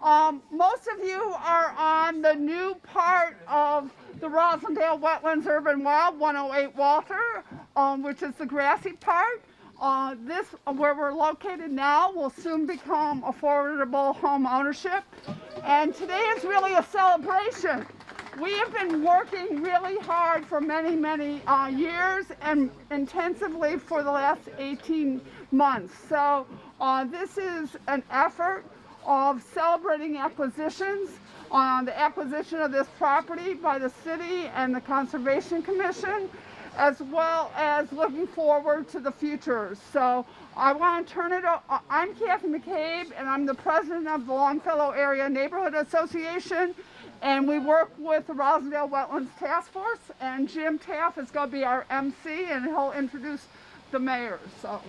Most of you are on the new part of the Roslindale Wetlands Urban Wild 108 Walter, which is the grassy part. This, where we're located now, will soon become affordable home ownership. And today is really a celebration. We have been working really hard for many, many years and intensively for the last 18 months. So this is an effort of celebrating acquisitions, the acquisition of this property by the city and the Conservation Commission, as well as looking forward to the future. So I want to turn it over. I'm Kathy McCabe, and I'm the president of the Longfellow Area Neighborhood Association, and we work with the Roslindale Wetlands Task Force, and Jim Taff is going to be our MC, and he'll introduce the mayor. So.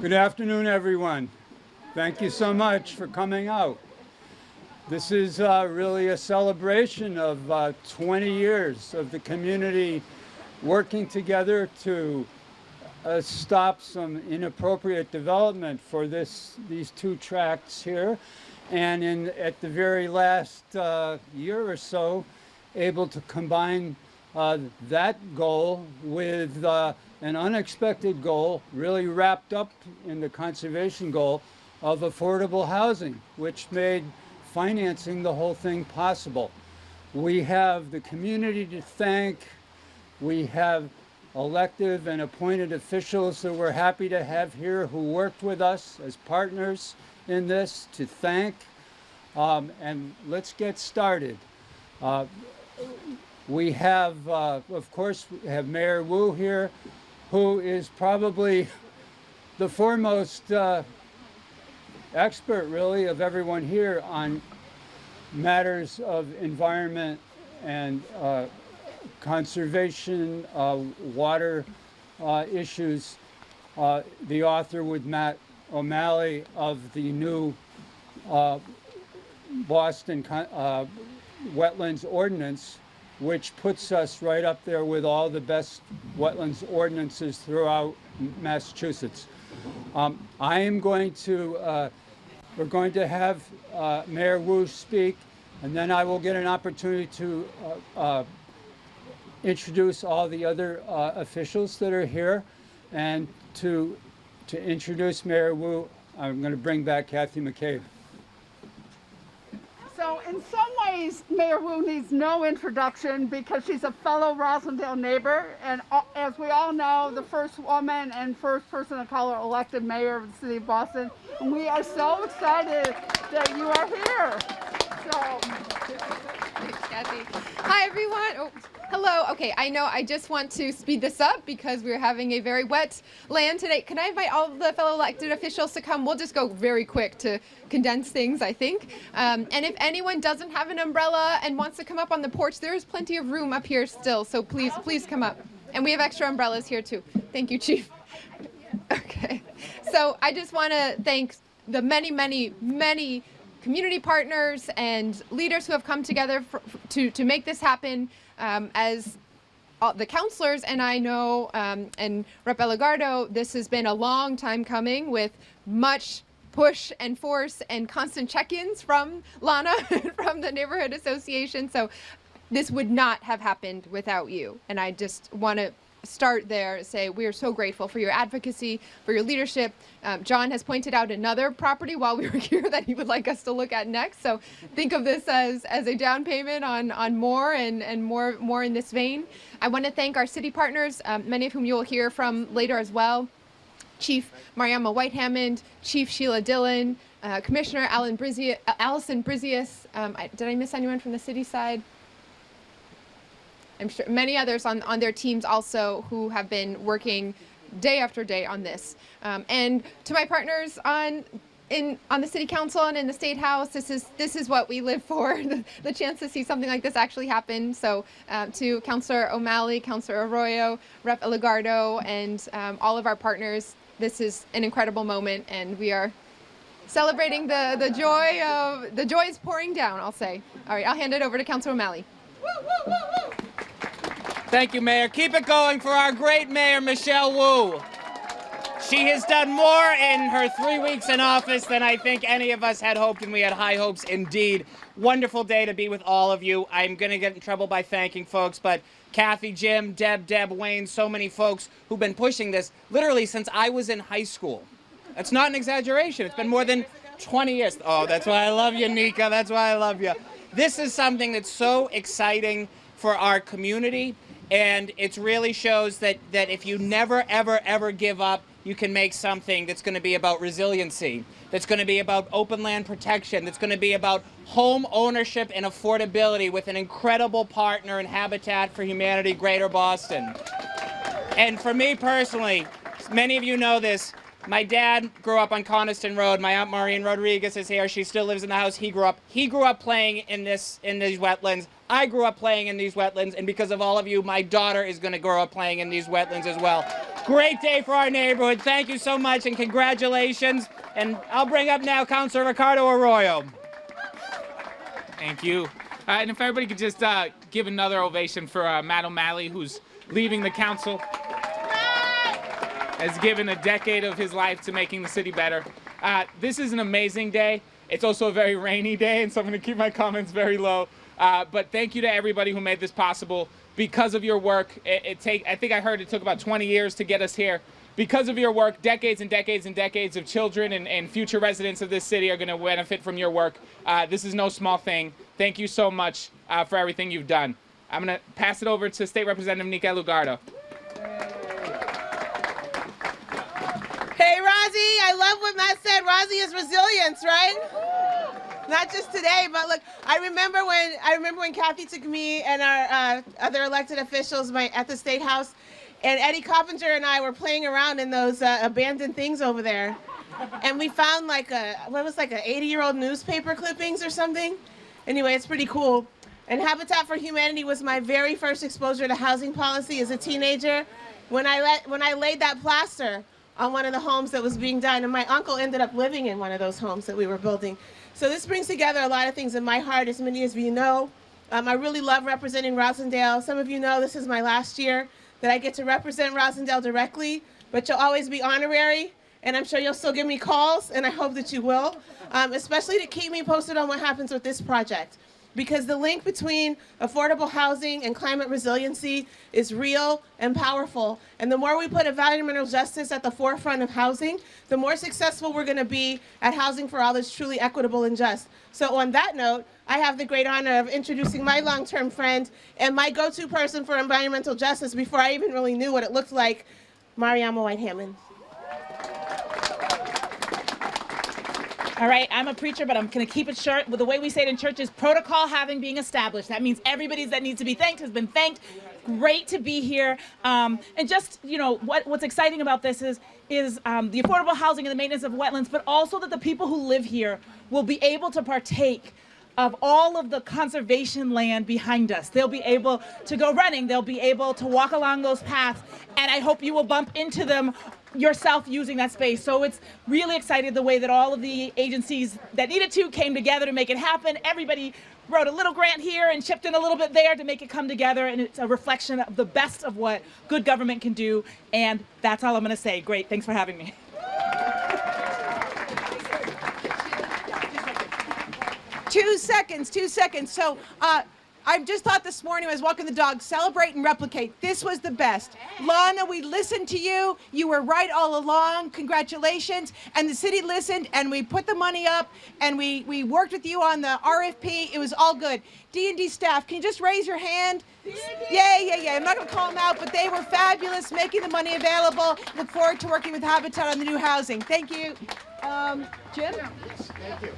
Good afternoon, everyone. Thank you so much for coming out. This is really a celebration of 20 years of the community working together to stop some inappropriate development for these two tracts here. And at the very last year or so, able to combine that goal with an unexpected goal, really wrapped up in the conservation goal of affordable housing, which made financing the whole thing possible. We have the community to thank. We have elected and appointed officials that we're happy to have here who worked with us as partners in this to thank. And let's get started. We have, of course, we have Mayor Wu here, who is probably the foremost expert, really, of everyone here on matters of environment and conservation, water issues. The author with Matt O'Malley of the new Boston Wetlands Ordinance, which puts us right up there with all the best wetlands ordinances throughout Massachusetts. I am going to, we're going to have Mayor Wu speak, and then I will get an opportunity to introduce all the other officials that are here. And to introduce Mayor Wu, I'm going to bring back Kathy McCabe. So in some ways, Mayor Wu needs no introduction because she's a fellow Roslindale neighbor. And as we all know, the first woman and first person of color elected mayor of the city of Boston. And we are so excited that you are here. Thanks, Kathy. Hi, everyone. Oh, hello. Okay, I know I just want to speed this up because we're having a very wet land today. Can I invite all of the fellow elected officials to come? We'll just go very quick to condense things, I think. And if anyone doesn't have an umbrella and wants to come up on the porch, there is plenty of room up here still, so please come up. And we have extra umbrellas here too. Thank you, Chief. Okay, so I just want to thank the many community partners and leaders who have come together to make this happen. As the counselors and I know, and Rep. Eligardo, this has been a long time coming with much push and force and constant check-ins from Lana and from the neighborhood association. So this would not have happened without you. And I just want to start there and say we are so grateful for your advocacy, for your leadership. John has pointed out another property while we were here that he would like us to look at next. So think of this as a down payment on more and more in this vein. I want to thank our city partners, many of whom you will hear from later as well. Chief Mariama White-Hammond, Chief Sheila Dillon, Commissioner Allison Brizius. Did I miss anyone from the city side? I'm sure many others on their teams also who have been working day after day on this. And to my partners on the city council and in the state house, this is what we live for, the chance to see something like this actually happen. So to Councilor O'Malley, Councilor Arroyo, Rep. Eligardo, and all of our partners, this is an incredible moment, and we are celebrating the joy is pouring down, I'll say. All right, I'll hand it over to Councilor O'Malley. Woo, woo, woo, woo. Thank you, Mayor. Keep it going for our great Mayor, Michelle Wu. She has done more in her 3 weeks in office than I think any of us had hoped, and we had high hopes indeed. Wonderful day to be with all of you. I'm going to get in trouble by thanking folks, but Kathy, Jim, Deb, Wayne, so many folks who've been pushing this literally since I was in high school. That's not an exaggeration. It's been more than 20 years. Oh, that's why I love you, Nika. That's why I love you. This is something that's so exciting for our community, and it really shows that if you never, ever give up, you can make something that's going to be about resiliency, that's going to be about open land protection, that's going to be about home ownership and affordability with an incredible partner in Habitat for Humanity Greater Boston. And for me personally, many of you know this, my dad grew up on Coniston Road. My Aunt Maureen Rodriguez is here. She still lives in the house he grew up playing in these wetlands. I grew up playing in these wetlands, and because of all of you, my daughter is going to grow up playing in these wetlands as well. Great day for our neighborhood. Thank you so much, and congratulations. And I'll bring up now Councilor Ricardo Arroyo. Thank you. And if everybody could just give another ovation for Matt O'Malley, who's leaving the council, has given a decade of his life to making the city better. This is an amazing day. It's also a very rainy day, and so I'm going to keep my comments very low. But thank you to everybody who made this possible. Because of your work, I think I heard it took about 20 years to get us here. Because of your work, decades and decades and decades of children and future residents of this city are going to benefit from your work. This is no small thing. Thank you so much for everything you've done. I'm going to pass it over to State Representative Nika Lugardo. Hey, Rozzy, I love what Matt said. Rozzy is resilience, right? Not just today, but look, I remember when Kathy took me and our other elected officials at the State House, and Eddie Coppinger and I were playing around in those abandoned things over there. And we found like an 80-year-old newspaper clippings or something. Anyway, it's pretty cool. And Habitat for Humanity was my very first exposure to housing policy as a teenager when I laid that plaster on one of the homes that was being done. And my uncle ended up living in one of those homes that we were building. So this brings together a lot of things in my heart, as many of you know. I really love representing Roslindale. Some of you know this is my last year that I get to represent Roslindale directly, but you'll always be honorary, and I'm sure you'll still give me calls, and I hope that you will, especially to keep me posted on what happens with this project. Because the link between affordable housing and climate resiliency is real and powerful. And the more we put environmental justice at the forefront of housing, the more successful we're going to be at housing for all that's truly equitable and just. So on that note, I have the great honor of introducing my long-term friend and my go-to person for environmental justice before I even really knew what it looked like, Mariama White-Hammond. All right, I'm a preacher, but I'm going to keep it short. With the way we say it in church is protocol having being established. That means everybody that needs to be thanked has been thanked. Great to be here. And just, you know, what's exciting about this is the affordable housing and the maintenance of wetlands, but also that the people who live here will be able to partake of all of the conservation land behind us. They'll be able to go running. They'll be able to walk along those paths. And I hope you will bump into them yourself using that space. So it's really exciting the way that all of the agencies that needed to came together to make it happen. Everybody wrote a little grant here and chipped in a little bit there to make it come together. And it's a reflection of the best of what good government can do. And that's all I'm going to say. Great. Thanks for having me. 2 seconds, 2 seconds. So I just thought this morning when I was walking the dog, celebrate and replicate. This was the best. Lana, we listened to you. You were right all along. Congratulations. And the city listened, and we put the money up, and we worked with you on the RFP. It was all good. D&D staff, can you just raise your hand? Yeah. I'm not going to call them out, but they were fabulous, making the money available. Look forward to working with Habitat on the new housing. Thank you. Jim? Thank you.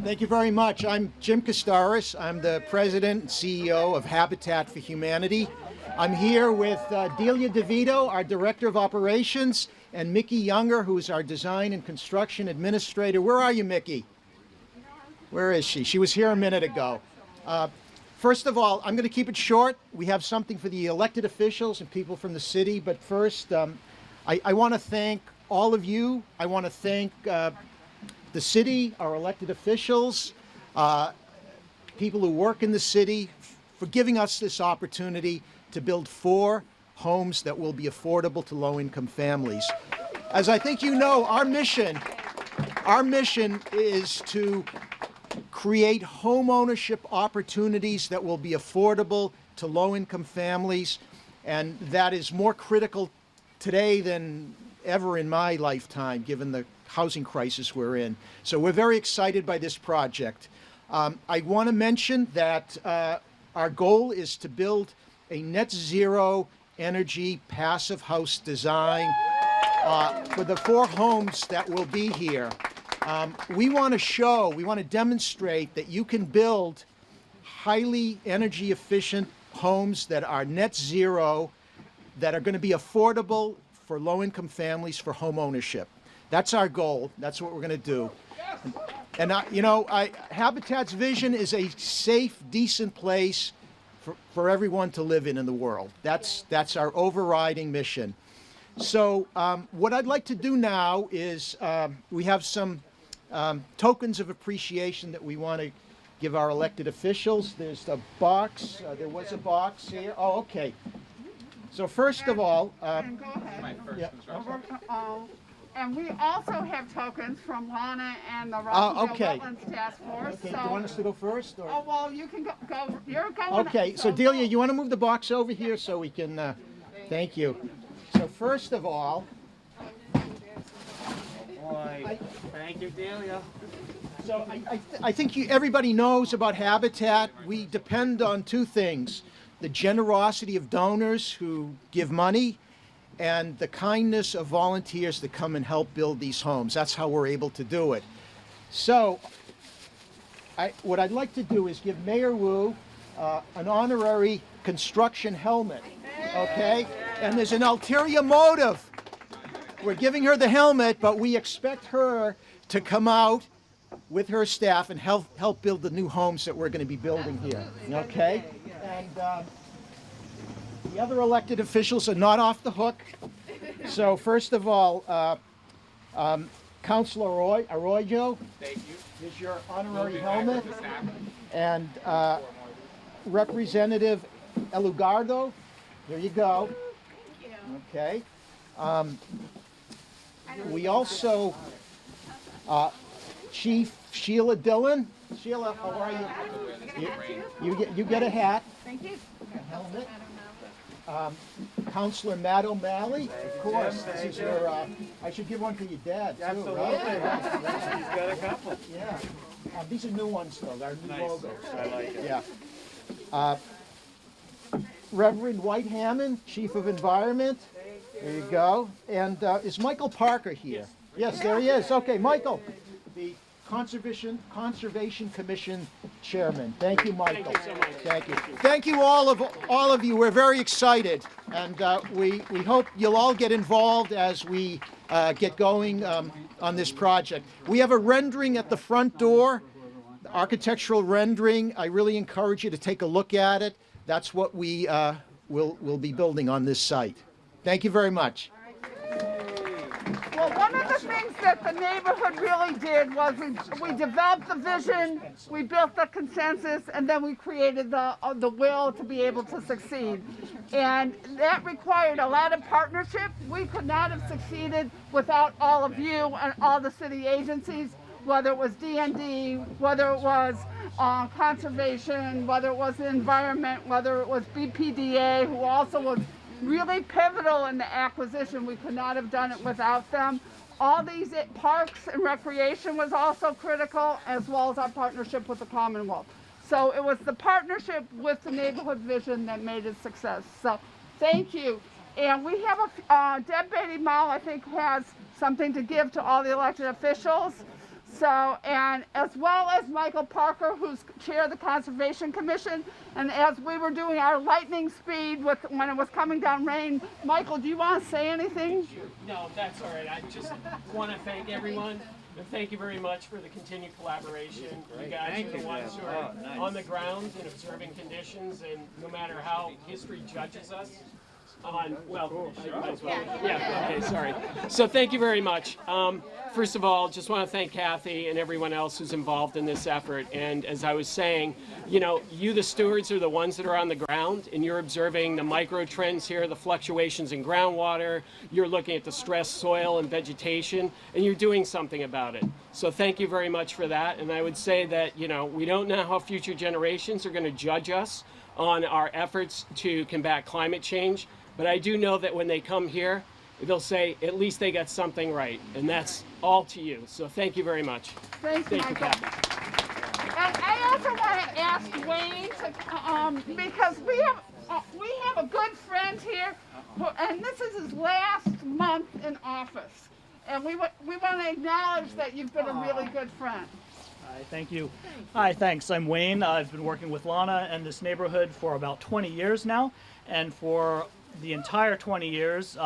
Thank you very much. I'm Jim Kostaris. I'm the president and CEO of Habitat for Humanity. I'm here with Delia DeVito, our director of operations, and Mickey Younger, who's our design and construction administrator. Where are you, Mickey? Where is she? She was here a minute ago. First of all, I'm going to keep it short. We have something for the elected officials and people from the city, but first, I want to thank all of you. I want to thank the city, our elected officials, people who work in the city for giving us this opportunity to build 4 homes that will be affordable to low-income families. As I think you know, our mission is to create home ownership opportunities that will be affordable to low-income families, and that is more critical today than ever in my lifetime, given the housing crisis we're in. So we're very excited by this project. I want to mention that our goal is to build a net zero energy passive house design for the 4 homes that will be here. We want to demonstrate that you can build highly energy efficient homes that are net zero, that are going to be affordable for low-income families for home ownership. That's our goal. That's what we're going to do. And Habitat's vision is a safe, decent place for everyone to live in the world. That's our overriding mission. So what I'd like to do now is we have some tokens of appreciation that we want to give our elected officials. There's a box. There was a box here. Oh, okay. So first of all, and go ahead. And we also have tokens from Lana and the Roslindale Wetlands Task Force. Okay, so, do you want us to go first? Or? Oh, well, you can go. You're going. Okay, so Delia, you want to move the box over here so we can, thank you. So first of all, Thank you, Delia. so I think everybody knows about Habitat. We depend on 2 things: the generosity of donors who give money, and the kindness of volunteers that come and help build these homes. That's how we're able to do it. So what I'd like to do is give Mayor Wu an honorary construction helmet, okay? And there's an ulterior motive. We're giving her the helmet, but we expect her to come out with her staff and help build the new homes that we're going to be building here, okay? And the other elected officials are not off the hook. So first of all, Councilor Arroyo, Thank you. is your honorary helmet, and Representative Elugardo, there you go. Okay. We also, Chief Sheila Dillon. Sheila, how are you? You get a hat. Thank you. A helmet. Counselor Matt O'Malley, of course. This is your. I should give one to your dad too. Absolutely. Right? He's got a couple. Yeah. These are new ones though. They're new Nice. logos. I like it. Yeah. Reverend White Hammond, Chief of Environment. There you go. And is Michael Parker here? Yes, there he is. Okay, Michael, the Conservation Commission Chairman. Thank you, Michael. Thank you so much. Thank you. Thank you, all of you. We're very excited, and we hope you'll all get involved as we get going on this project. We have a rendering at the front door, the architectural rendering. I really encourage you to take a look at it. That's what we will be building on this site. Thank you very much. Well, one of the things that the neighborhood really did was we developed the vision, we built the consensus, and then we created the will to be able to succeed. And that required a lot of partnership. We could not have succeeded without all of you and all the city agencies, whether it was D&D, whether it was conservation, whether it was the environment, whether it was BPDA, who also was really pivotal in the acquisition. We could not have done it without them. All these parks and recreation was also critical, as well as our partnership with the Commonwealth. So it was the partnership with the neighborhood vision that made it a success. So thank you. And we have Deb Beatty-Mall, I think, has something to give to all the elected officials. So, and as well as Michael Parker, who's chair of the Conservation Commission, and as we were doing our lightning speed when it was coming down rain, Michael, do you want to say anything? No, that's all right. I just want to thank everyone, and thank you very much for the continued collaboration. You guys are the ones who are on the ground and observing conditions, and no matter how history judges us, on, well, you might as well. Yeah, okay, sorry. So thank you very much. First of all, just want to thank Kathy and everyone else who's involved in this effort. And as I was saying, you know, you, the stewards, are the ones that are on the ground, and you're observing the micro trends here, the fluctuations in groundwater. You're looking at the stressed soil and vegetation, and you're doing something about it. So thank you very much for that. And I would say that, you know, we don't know how future generations are going to judge us on our efforts to combat climate change, but I do know that when they come here, they'll say, at least they got something right, and that's all to you. So thank you very much. Thank you, Michael. Kathy. And I also want to ask Wayne to, because we have a good friend here, and this is his last month in office, and we want to acknowledge that you've been a really good friend. Hi, thank you. Hi, thanks. I'm Wayne. I've been working with Lana and this neighborhood for about 20 years now, and for the entire 20 years,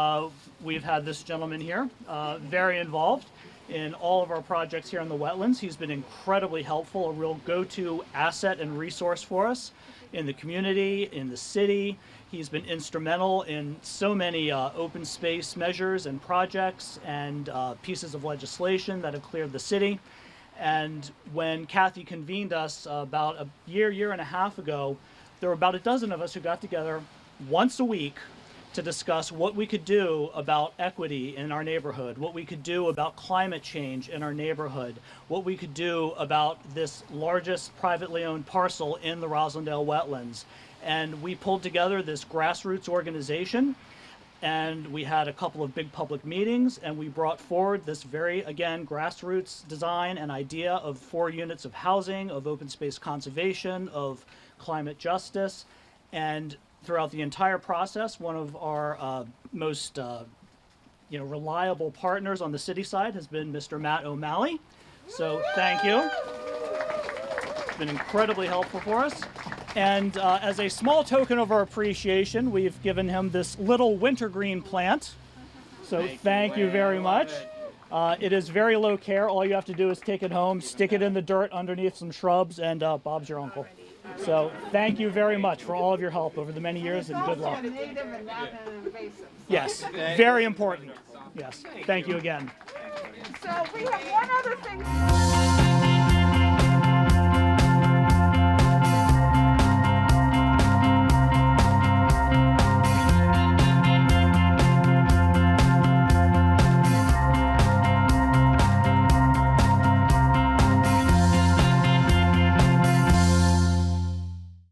we've had this gentleman here, very involved in all of our projects here in the wetlands. He's been incredibly helpful, a real go-to asset and resource for us in the community, in the city. He's been instrumental in so many open space measures and projects and pieces of legislation that have cleared the city. And when Kathy convened us about a year and a half ago, there were about a dozen of us who got together once a week to discuss what we could do about equity in our neighborhood, what we could do about climate change in our neighborhood, what we could do about this largest privately owned parcel in the Roslindale Wetlands. And we pulled together this grassroots organization, and we had a couple of big public meetings, and we brought forward this very, again, grassroots design and idea of 4 units of housing, of open space conservation, of climate justice. And throughout the entire process, one of our most reliable partners on the city side has been Mr. Matt O'Malley. So thank you. It's been incredibly helpful for us. And as a small token of our appreciation, we've given him this little wintergreen plant. So thank you very much. It is very low care. All you have to do is take it home, stick it in the dirt underneath some shrubs, and Bob's your uncle. So thank you very much for all of your help over the many years, and good luck. Native and not an invasive. Yes, very important. Yes, thank you again. So we have one other thing.